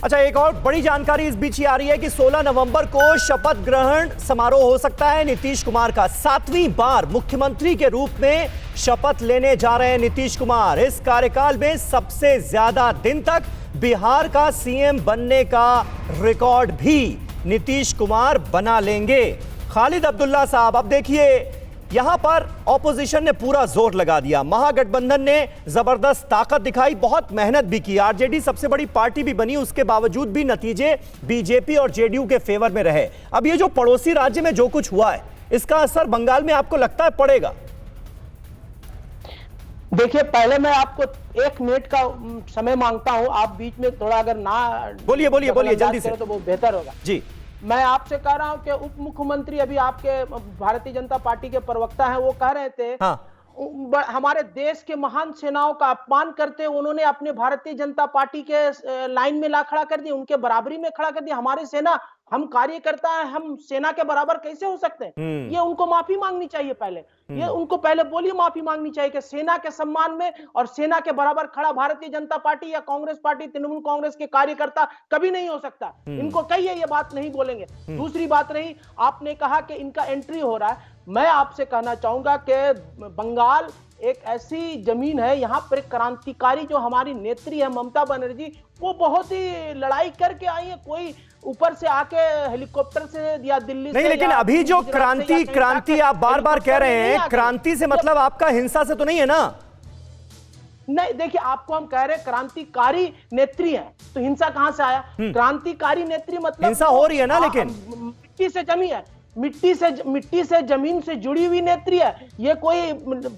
अच्छा, एक और बड़ी जानकारी इस बीच ही आ रही है कि 16 नवंबर को शपथ ग्रहण समारोह हो सकता है नीतीश कुमार का। 7वीं बार मुख्यमंत्री के रूप में शपथ लेने जा रहे हैं नीतीश कुमार। इस कार्यकाल में सबसे ज्यादा दिन तक बिहार का सीएम बनने का रिकॉर्ड भी नीतीश कुमार बना लेंगे। खालिद अब्दुल्ला साहब, अब देखिए यहां पर ऑपोजिशन ने पूरा जोर लगा दिया, महागठबंधन ने जबरदस्त ताकत दिखाई, बहुत मेहनत भी की, आरजेडी सबसे बड़ी पार्टी भी बनी, उसके बावजूद भी नतीजे बीजेपी और जेडीयू के फेवर में रहे। अब ये जो पड़ोसी राज्य में जो कुछ हुआ है, इसका असर बंगाल में आपको लगता है पड़ेगा? देखिए, पहले मैं आपको 1 मिनट का समय मांगता हूं, आप बीच में थोड़ा अगर ना बोलिए जल्दी से, तो वो बेहतर होगा जी। मैं आपसे कह रहा हूं कि उप मुख्यमंत्री अभी आपके भारतीय जनता पार्टी के प्रवक्ता हैं, वो कह रहे थे हमारे देश के महान सेनाओं का अपमान करते उन्होंने अपने भारतीय जनता पार्टी के लाइन में ला खड़ा कर दिया, उनके बराबरी में खड़ा कर दिया। हमारी सेना, हम कार्यकर्ता हैं, हम सेना के बराबर कैसे हो सकते हैं? ये उनको माफी मांगनी चाहिए पहले। ये उनको पहले बोलिए, माफी मांगनी चाहिए कि सेना के सम्मान में और सेना के बराबर खड़ा भारतीय जनता पार्टी या कांग्रेस पार्टी, तृणमूल कांग्रेस के कार्यकर्ता कभी नहीं हो सकता। इनको कहिए ये बात नहीं बोलेंगे। दूसरी बात रही, आपने कहा कि इनका एंट्री हो रहा है। मैं आपसे कहना चाहूंगा कि बंगाल एक ऐसी जमीन है, यहाँ पर क्रांतिकारी जो हमारी नेत्री है ममता बनर्जी, वो बहुत ही लड़ाई करके आई है। कोई ऊपर से आके हेलीकॉप्टर से या दिल्ली नहीं, से लेकिन अभी जो क्रांति आप बार बार कह रहे हैं, क्रांति से मतलब आपका हिंसा से तो नहीं है ना? नहीं, देखिए, आपको हम कह रहे हैं क्रांतिकारी नेत्री है, तो हिंसा कहां से आया? क्रांतिकारी नेत्री मतलब हिंसा हो रही है ना, लेकिन मिट्टी से जमी है, मिट्टी से जमीन से जुड़ी हुई नेत्री है। ये कोई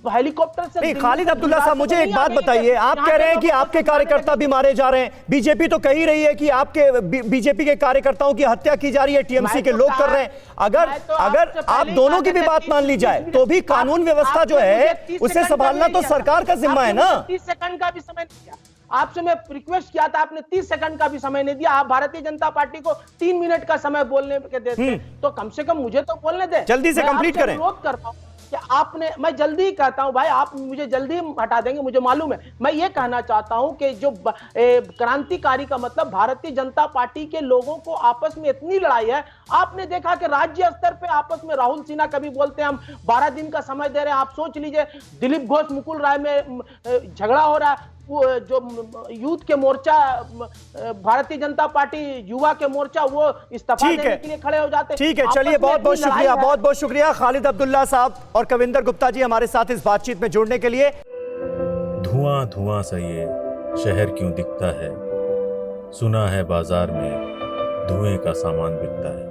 हेलीकॉप्टर से नहीं। खालिद अब्दुल्ला साहब, मुझे एक बात बताइए, आप कह रहे हैं कि आपके कार्यकर्ता भी मारे जा रहे हैं, बीजेपी तो कह ही रही है कि आपके बीजेपी के कार्यकर्ताओं की हत्या की जा रही है, टीएमसी के लोग कर रहे हैं। अगर आप दोनों की भी बात मान ली जाए तो भी कानून व्यवस्था जो है उसे संभालना तो सरकार का जिम्मा है ना। 30 सेकंड का भी समय नहीं दिया आपसे, मैं रिक्वेस्ट किया था, आपने 30 सेकंड का भी समय नहीं दिया। आप भारतीय जनता पार्टी को 3 मिनट का समय बोलने के देते, तो कम से कम मुझे तो बोलने दे, जल्दी से कंप्लीट करें। अनुरोध करता हूं कि आपने, मैं जल्दी ही कहता हूं भाई, आप मुझे जल्दी हटा देंगे, मुझे मालूम है। मैं ये कहना चाहता हूं कि जो क्रांतिकारी का मतलब भारतीय जनता पार्टी के लोगों को आपस में इतनी लड़ाई है। आपने देखा कि राज्य स्तर पे आपस में राहुल सिन्हा कभी बोलते हैं हम 12 दिन का समय दे रहे हैं। आप सोच लीजिए, दिलीप घोष मुकुल राय में झगड़ा हो रहा है, वो जो यूथ के मोर्चा, भारतीय जनता पार्टी युवा के मोर्चा, वो इस्तीफा देने के लिए खड़े हो जाते हैं। ठीक है, चलिए, बहुत बहुत शुक्रिया, बहुत बहुत शुक्रिया खालिद अब्दुल्ला साहब और कविंदर गुप्ता जी हमारे साथ इस बातचीत में जुड़ने के लिए। धुआं धुआं सा ये शहर क्यों दिखता है, सुना है बाजार में धुएं का सामान बिकता है,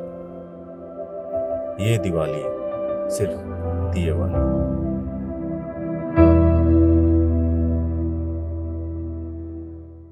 ये दिवाली सिर्फ दिए वाली।